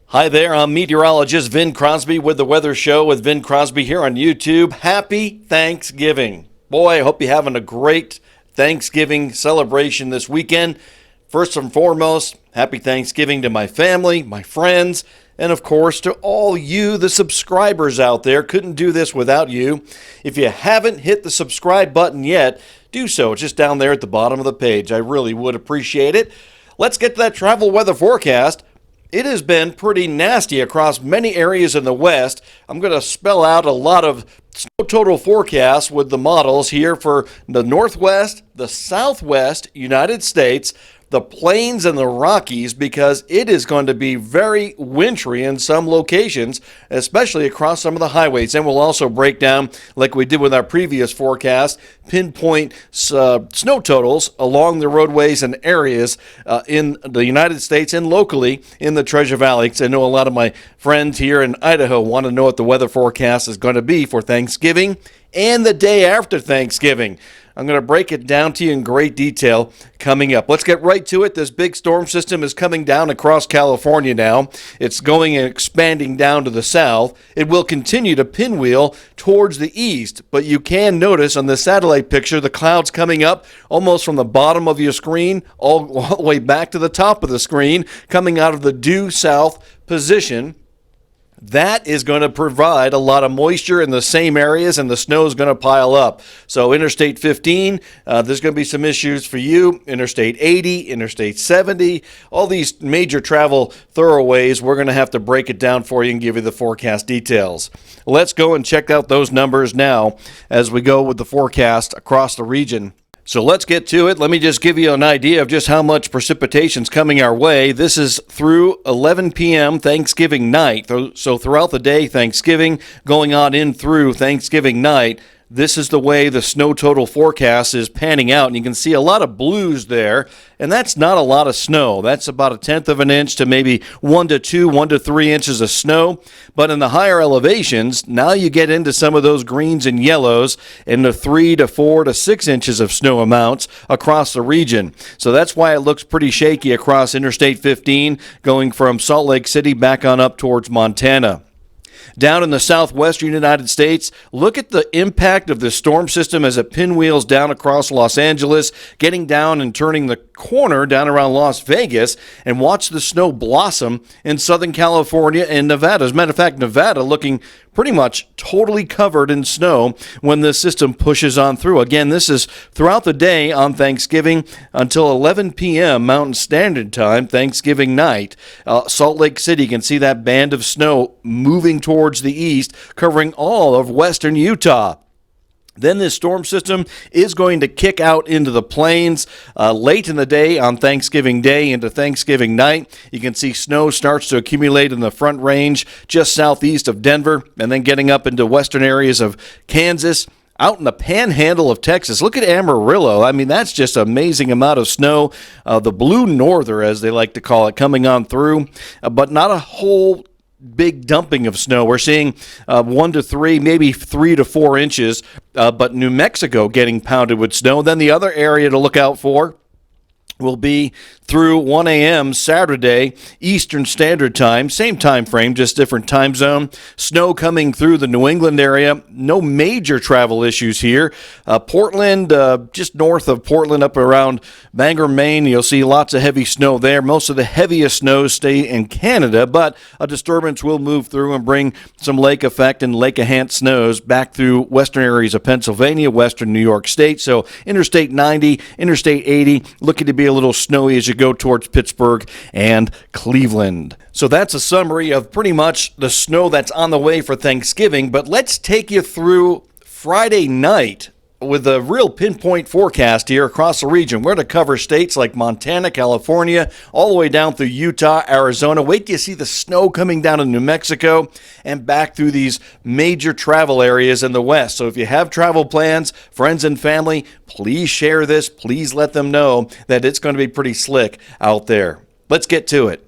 Hi there, I'm meteorologist Vin Crosby with the Weather Show with Vin Crosby here on YouTube. Happy Thanksgiving. Boy, I hope you're having a great Thanksgiving celebration this weekend. First and foremost, happy Thanksgiving to my family, my friends, and of course to all you, the subscribers out there. Couldn't do this without you. If you haven't hit the subscribe button yet, do so. It's just down there at the bottom of the page. I really would appreciate it. Let's get to that travel weather forecast. It has been pretty nasty across many areas in the West. I'm going to spell out a lot of snow total forecasts with the models here for the Northwest, the Southwest United States, the Plains, and the Rockies, because it is going to be very wintry in some locations, especially across some of the highways. And we'll also break down, like we did with our previous forecast, pinpoint snow totals along the roadways and areas in the United States and locally in the Treasure Valley. Because I know a lot of my friends here in Idaho want to know what the weather forecast is going to be for Thanksgiving and the day after Thanksgiving. I'm going to break it down to you in great detail coming up. Let's get right to it. This big storm system is coming down across California now. It's going and expanding down to the south. It will continue to pinwheel towards the east, but you can notice on the satellite picture the clouds coming up almost from the bottom of your screen all the way back to the top of the screen, coming out of the due south position. That is going to provide a lot of moisture in the same areas, and the snow is going to pile up. So Interstate 15, there's going to be some issues for you. Interstate 80, Interstate 70, all these major travel thoroughways, we're going to have to break it down for you and give you the forecast details. Let's go and check out those numbers now as we go with the forecast across the region. So let's get to it. Let me just give you an idea of just how much precipitation's coming our way. This is through 11 p.m. Thanksgiving night. So throughout the day, Thanksgiving, going on in through Thanksgiving night, this is the way the snow total forecast is panning out. And you can see a lot of blues there, and that's not a lot of snow. That's about 1/10 of an inch to maybe 1 to 2, 1 to 3 inches of snow. But in the higher elevations, now you get into some of those greens and yellows and the 3 to 4 to 6 inches of snow amounts across the region. So that's why it looks pretty shaky across Interstate 15, going from Salt Lake City back on up towards Montana. Down in the southwestern United States, look at the impact of the storm system as it pinwheels down across Los Angeles, getting down and turning the corner down around Las Vegas, and watch the snow blossom in Southern California and Nevada. As a matter of fact, Nevada looking pretty much totally covered in snow when this system pushes on through. Again, this is throughout the day on Thanksgiving until 11 p.m. Mountain Standard Time, Thanksgiving night. Salt Lake City, you can see that band of snow moving towards the east, covering all of western Utah. Then this storm system is going to kick out into the plains late in the day on Thanksgiving Day into Thanksgiving night. You can see snow starts to accumulate in the Front Range just southeast of Denver, and then getting up into western areas of Kansas. Out in the panhandle of Texas, look at Amarillo. I mean, that's just an amazing amount of snow. The blue norther, as they like to call it, coming on through, but not a whole big dumping of snow. We're seeing 1 to 3, maybe 3 to 4 inches, but New Mexico getting pounded with snow. Then the other area to look out for will be through 1 a.m. Saturday, Eastern Standard Time. Same time frame, just different time zone. Snow coming through the New England area. No major travel issues here. Portland, just north of Portland, up around Bangor, Maine, you'll see lots of heavy snow there. Most of the heaviest snows stay in Canada, but a disturbance will move through and bring some lake effect and lake of Hant snows back through western areas of Pennsylvania, western New York State. So Interstate 90, Interstate 80, looking to be a little snowy as you go towards Pittsburgh and Cleveland. So that's a summary of pretty much the snow that's on the way for Thanksgiving, but let's take you through Friday night with a real pinpoint forecast here across the region. We're going to cover states like Montana, California, all the way down through Utah, Arizona. Wait till you see the snow coming down in New Mexico and back through these major travel areas in the West. So if you have travel plans, friends and family, please share this. Please let them know that it's going to be pretty slick out there. Let's get to it.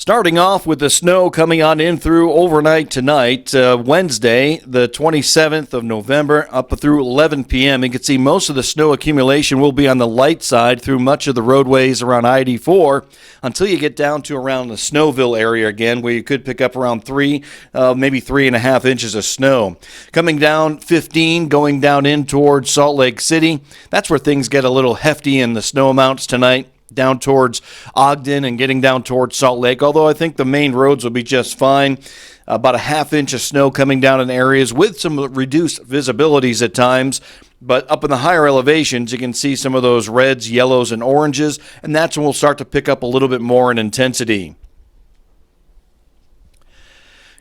Starting off with the snow coming on in through overnight tonight, Wednesday, the 27th of November, up through 11 p.m. You can see most of the snow accumulation will be on the light side through much of the roadways around I-84 until you get down to around the Snowville area again, where you could pick up around maybe 3.5 inches of snow. Coming down 15, going down in towards Salt Lake City. That's where things get a little hefty in the snow amounts tonight. Down towards Ogden and getting down towards Salt Lake, although I think the main roads will be just fine. About a half inch of snow coming down in areas with some reduced visibilities at times. But up in the higher elevations, you can see some of those reds, yellows, and oranges, and that's when we'll start to pick up a little bit more in intensity.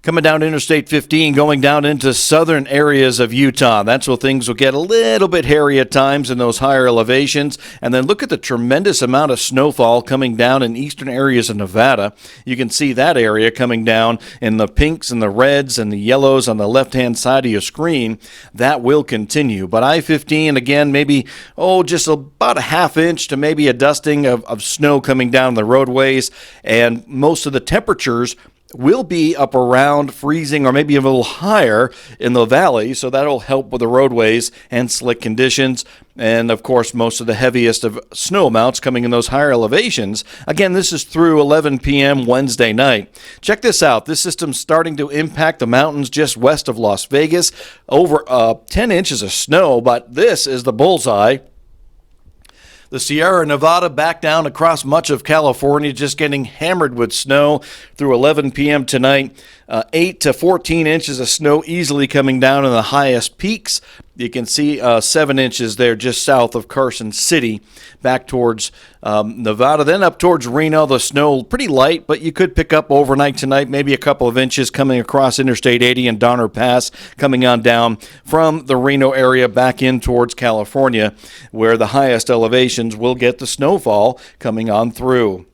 Coming down Interstate 15, going down into southern areas of Utah. That's where things will get a little bit hairy at times in those higher elevations. And then look at the tremendous amount of snowfall coming down in eastern areas of Nevada. You can see that area coming down in the pinks and the reds and the yellows on the left-hand side of your screen. That will continue. But I-15, again, maybe, just about a half inch to maybe a dusting of snow coming down the roadways. And most of the temperatures will be up around freezing or maybe a little higher in the valley, so that'll help with the roadways and slick conditions. And, of course, most of the heaviest of snow amounts coming in those higher elevations. Again, this is through 11 p.m. Wednesday night. Check this out. This system's starting to impact the mountains just west of Las Vegas. Over 10 inches of snow, but this is the bullseye. The Sierra Nevada back down across much of California, just getting hammered with snow through 11 p.m. tonight. 8 to 14 inches of snow easily coming down in the highest peaks. You can see 7 inches there just south of Carson City, back towards Nevada. Then up towards Reno, the snow pretty light, but you could pick up overnight tonight, maybe a couple of inches coming across Interstate 80 and Donner Pass, coming on down from the Reno area back in towards California, where the highest elevations will get the snowfall coming on through.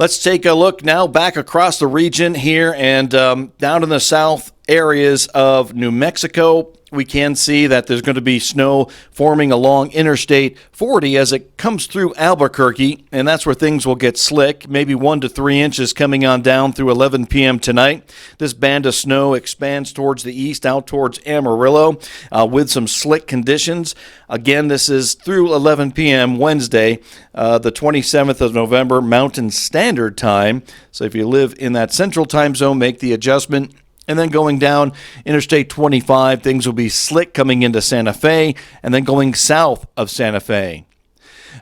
Let's take a look now back across the region here and down in the south areas of New Mexico. We can see that there's going to be snow forming along Interstate 40 as it comes through Albuquerque, and that's where things will get slick, maybe 1 to 3 inches coming on down through 11 p.m. tonight. This band of snow expands towards the east, out towards Amarillo, with some slick conditions. Again, this is through 11 p.m. Wednesday, the 27th of November, Mountain Standard Time. So if you live in that central time zone, make the adjustment. And then going down Interstate 25, things will be slick coming into Santa Fe and then going south of Santa Fe.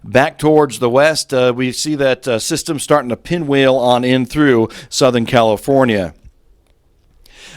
Back towards the west, we see that system starting to pinwheel on in through Southern California.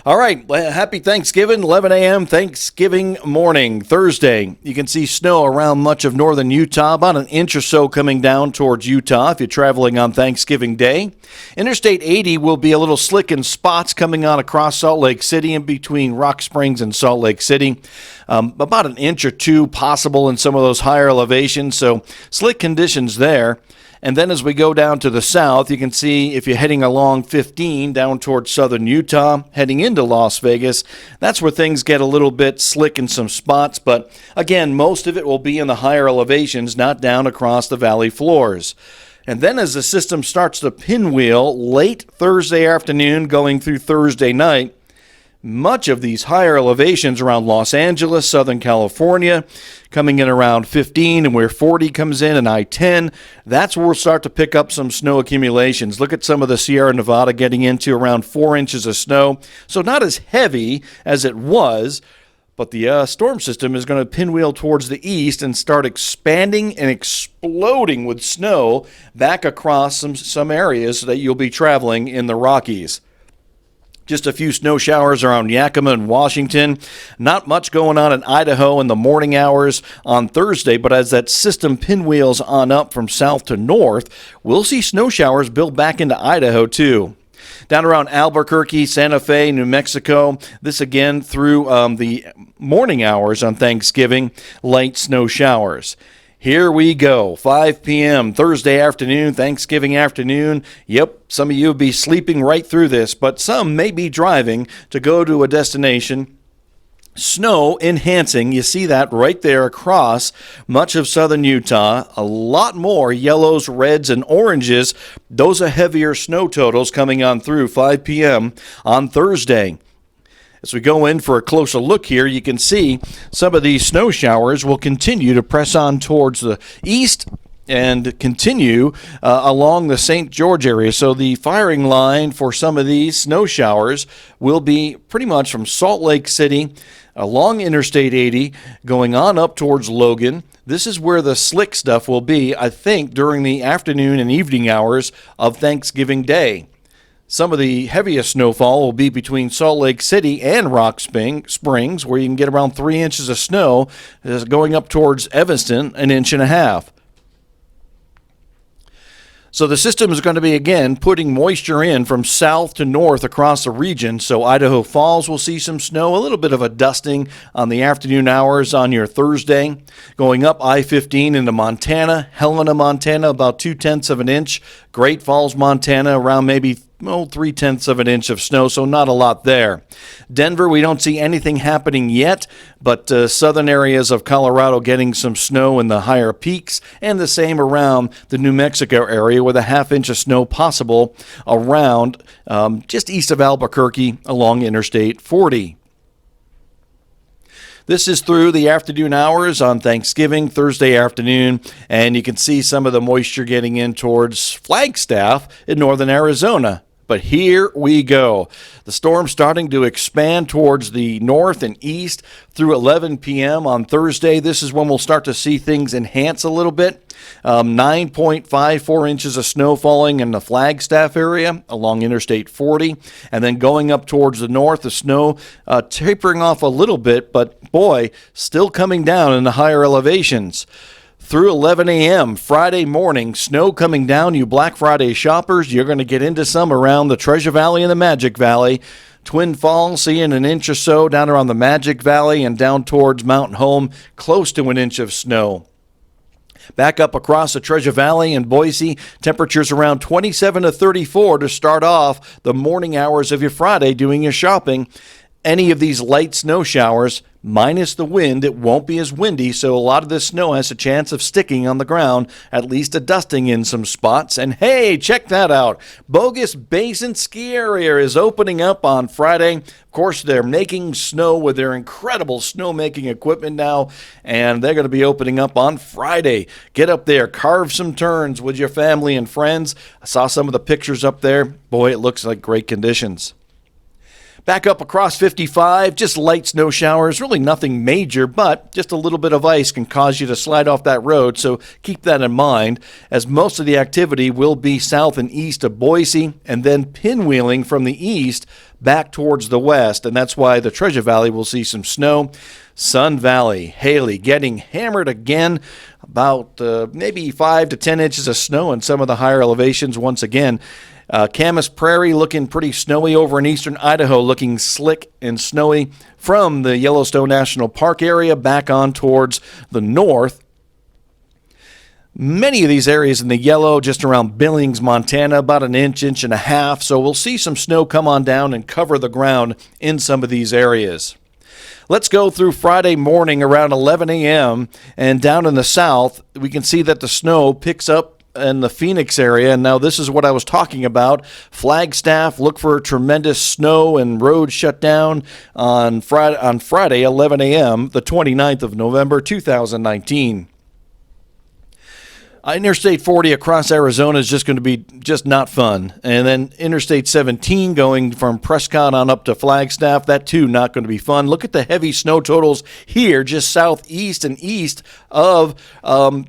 All right, happy Thanksgiving, 11 a.m. Thanksgiving morning, Thursday. You can see snow around much of northern Utah, about an inch or so coming down towards Utah if you're traveling on Thanksgiving Day. Interstate 80 will be a little slick in spots coming on across Salt Lake City in between Rock Springs and Salt Lake City. About an inch or two possible in some of those higher elevations, so slick conditions there. And then as we go down to the south, you can see if you're heading along 15 down towards southern Utah, heading into Las Vegas, that's where things get a little bit slick in some spots. But again, most of it will be in the higher elevations, not down across the valley floors. And then as the system starts to pinwheel late Thursday afternoon going through Thursday night, much of these higher elevations around Los Angeles, Southern California, coming in around 15 and where 40 comes in and I-10, that's where we'll start to pick up some snow accumulations. Look at some of the Sierra Nevada getting into around 4 inches of snow. So not as heavy as it was, but the storm system is going to pinwheel towards the east and start expanding and exploding with snow back across some areas that you'll be traveling in the Rockies. Just a few snow showers around Yakima and Washington. Not much going on in Idaho in the morning hours on Thursday, but as that system pinwheels on up from south to north, we'll see snow showers build back into Idaho too. Down around Albuquerque, Santa Fe, New Mexico, this again through the morning hours on Thanksgiving, light snow showers. Here we go, 5 p.m. Thursday afternoon, Thanksgiving afternoon. Yep, some of you will be sleeping right through this, but some may be driving to go to a destination. Snow enhancing, you see that right there across much of southern Utah. A lot more yellows, reds, and oranges. Those are heavier snow totals coming on through 5 p.m. on Thursday. As we go in for a closer look here, you can see some of these snow showers will continue to press on towards the east and continue along the St. George area. So the firing line for some of these snow showers will be pretty much from Salt Lake City along Interstate 80 going on up towards Logan. This is where the slick stuff will be, I think, during the afternoon and evening hours of Thanksgiving Day. Some of the heaviest snowfall will be between Salt Lake City and Rock Springs, where you can get around 3 inches of snow, going up towards Evanston, 1.5 inches. So the system is going to be, again, putting moisture in from south to north across the region. So Idaho Falls will see some snow, a little bit of a dusting on the afternoon hours on your Thursday. Going up I-15 into Montana, Helena, Montana, about 0.2 inches. Great Falls, Montana, around maybe 0.3 inches of snow, so not a lot there. Denver, we don't see anything happening yet, but southern areas of Colorado getting some snow in the higher peaks, and the same around the New Mexico area with a 0.5 inch of snow possible around just east of Albuquerque along Interstate 40. This is through the afternoon hours on Thanksgiving, Thursday afternoon, and you can see some of the moisture getting in towards Flagstaff in northern Arizona. But here we go. The storm's starting to expand towards the north and east through 11 p.m. on Thursday. This is when we'll start to see things enhance a little bit. 9.54 inches of snow falling in the Flagstaff area along Interstate 40. And then going up towards the north, the snow tapering off a little bit, but boy, still coming down in the higher elevations. Through 11 a.m. Friday morning, snow coming down. You Black Friday shoppers, you're going to get into some around the Treasure Valley and the Magic Valley. Twin Falls, seeing 1 inch or so down around the Magic Valley and down towards Mountain Home, close to 1 inch of snow. Back up across the Treasure Valley and Boise, temperatures around 27 to 34 to start off the morning hours of your Friday doing your shopping. Any of these light snow showers, minus the wind, it won't be as windy, so a lot of this snow has a chance of sticking on the ground, at least a dusting in some spots. And hey, check that out. Bogus Basin Ski area is opening up on Friday. Of course, they're making snow with their incredible snow-making equipment now, and they're going to be opening up on Friday. Get up there, carve some turns with your family and friends. I saw some of the pictures up there. Boy, it looks like great conditions. Back up across 55, just light snow showers, really nothing major, but just a little bit of ice can cause you to slide off that road, so keep that in mind, as most of the activity will be south and east of Boise, and then pinwheeling from the east back towards the west, and that's why the Treasure Valley will see some snow. Sun Valley, Haley getting hammered again, about maybe 5 to 10 inches of snow in some of the higher elevations once again. Camas Prairie looking pretty snowy over in eastern Idaho, looking slick and snowy from the Yellowstone National Park area back on towards the north. Many of these areas in the yellow, just around Billings, Montana, about 1 inch, 1.5 inches. So we'll see some snow come on down and cover the ground in some of these areas. Let's go through Friday morning around 11 a.m. and down in the south, we can see that the snow picks up in the Phoenix area. And now this is what I was talking about. Flagstaff, look for tremendous snow and roads shut down on Friday 11 a.m., the 29th of November, 2019. Interstate 40 across Arizona is just going to be just not fun. And then Interstate 17 going from Prescott on up to Flagstaff, that too not going to be fun. Look at the heavy snow totals here just southeast and east of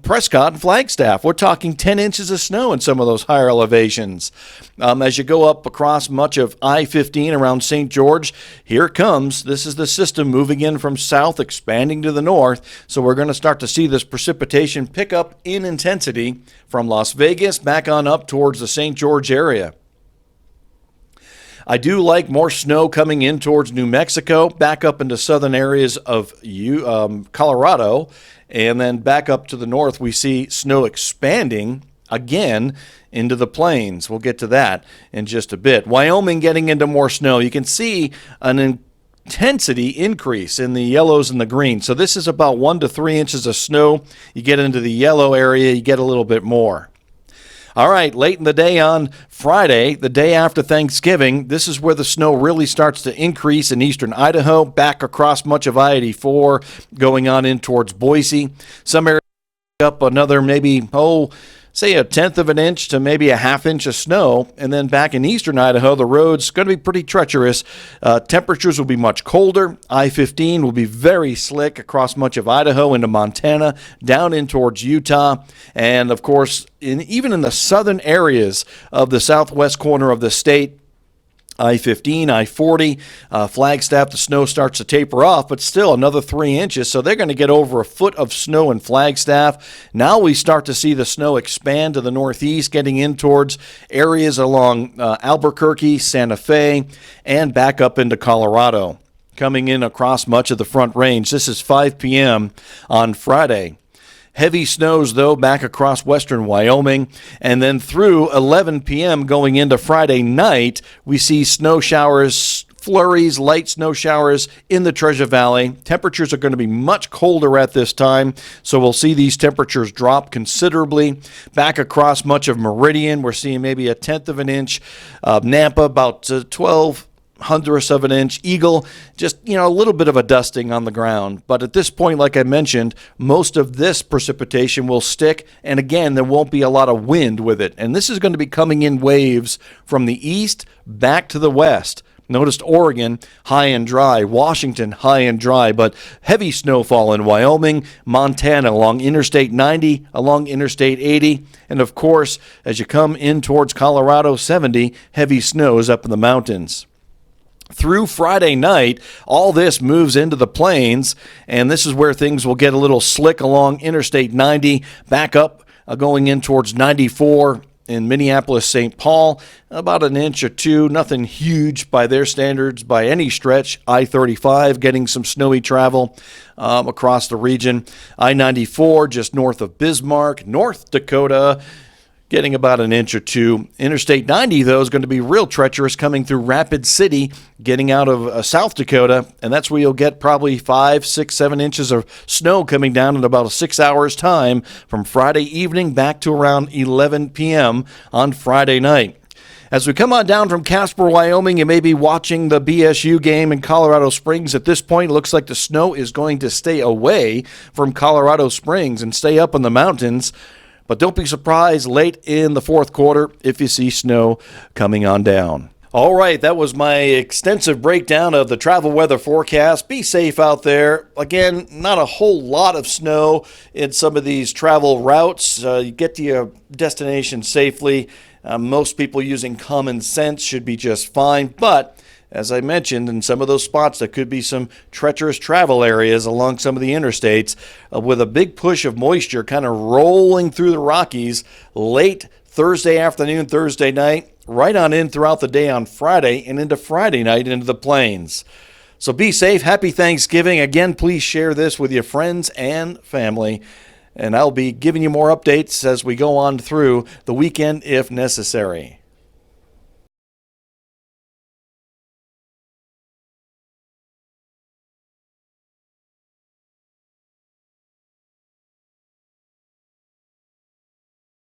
Prescott and Flagstaff. We're talking 10 inches of snow in some of those higher elevations. As you go up across much of I-15 around St. George, here it comes. This is the system moving in from south, expanding to the north. So we're going to start to see this precipitation pick up in intensity from Las Vegas back on up towards the St. George area. I do like more snow coming in towards New Mexico, back up into southern areas of Colorado, and then back up to the north we see snow expanding again into the plains. We'll get to that in just a bit. Wyoming getting into more snow. You can see an intensity increase in the yellows and the greens. So this is about 1 to 3 inches of snow. You get into the yellow area, you get a little bit more. All right, late in the day on Friday, the day after Thanksgiving, this is where the snow really starts to increase in eastern Idaho, back across much of I-84, going on in towards Boise. Some areas up another maybe, say a tenth of an inch to maybe a half inch of snow. And then back in eastern Idaho, the road's going to be pretty treacherous. Temperatures will be much colder. I-15 will be very slick across much of Idaho into Montana, down in towards Utah. And of course, even in the southern areas of the southwest corner of the state, I-15, I-40, Flagstaff, the snow starts to taper off, but still another 3 inches. So they're going to get over a foot of snow in Flagstaff. Now we start to see the snow expand to the northeast, getting in towards areas along Albuquerque, Santa Fe, and back up into Colorado, coming in across much of the Front Range. This is 5 p.m. on Friday. Heavy snows, though, back across western Wyoming. And then through 11 p.m. going into Friday night, we see snow showers, flurries, light snow showers in the Treasure Valley. Temperatures are going to be much colder at this time, so we'll see these temperatures drop considerably. Back across much of Meridian, we're seeing maybe a tenth of an inch. Nampa, about 12 hundredths of an inch. Eagle, just, a little bit of a dusting on the ground. But at this point, like I mentioned, most of this precipitation will stick. And again, there won't be a lot of wind with it. And this is going to be coming in waves from the east back to the west. Noticed Oregon, high and dry. Washington, high and dry. But heavy snowfall in Wyoming, Montana, along Interstate 90, along Interstate 80. And of course, as you come in towards Colorado, 70, heavy snows up in the mountains. Through Friday night, all this moves into the plains, and this is where things will get a little slick along Interstate 90, back up going in towards 94 in Minneapolis, St. Paul, about an inch or two, nothing huge by their standards by any stretch. I-35 getting some snowy travel across the region. I-94 just north of Bismarck, North Dakota, getting about an inch or two. Interstate 90, though, is going to be real treacherous coming through Rapid City, getting out of South Dakota, and that's where you'll get probably 5, 6, 7 inches of snow coming down in about 6 hours' time from Friday evening back to around 11 p.m. on Friday night. As we come on down from Casper, Wyoming, you may be watching the BSU game in Colorado Springs. At this point, it looks like the snow is going to stay away from Colorado Springs and stay up in the mountains. But don't be surprised late in the fourth quarter if you see snow coming on down. All right, that was my extensive breakdown of the travel weather forecast. Be safe out there. Again, not a whole lot of snow in some of these travel routes. You get to your destination safely. Most people using common sense should be just fine. But as I mentioned, in some of those spots, there could be some treacherous travel areas along some of the interstates with a big push of moisture kind of rolling through the Rockies late Thursday afternoon, Thursday night, right on in throughout the day on Friday and into Friday night into the plains. So be safe. Happy Thanksgiving. Again, please share this with your friends and family. And I'll be giving you more updates as we go on through the weekend if necessary.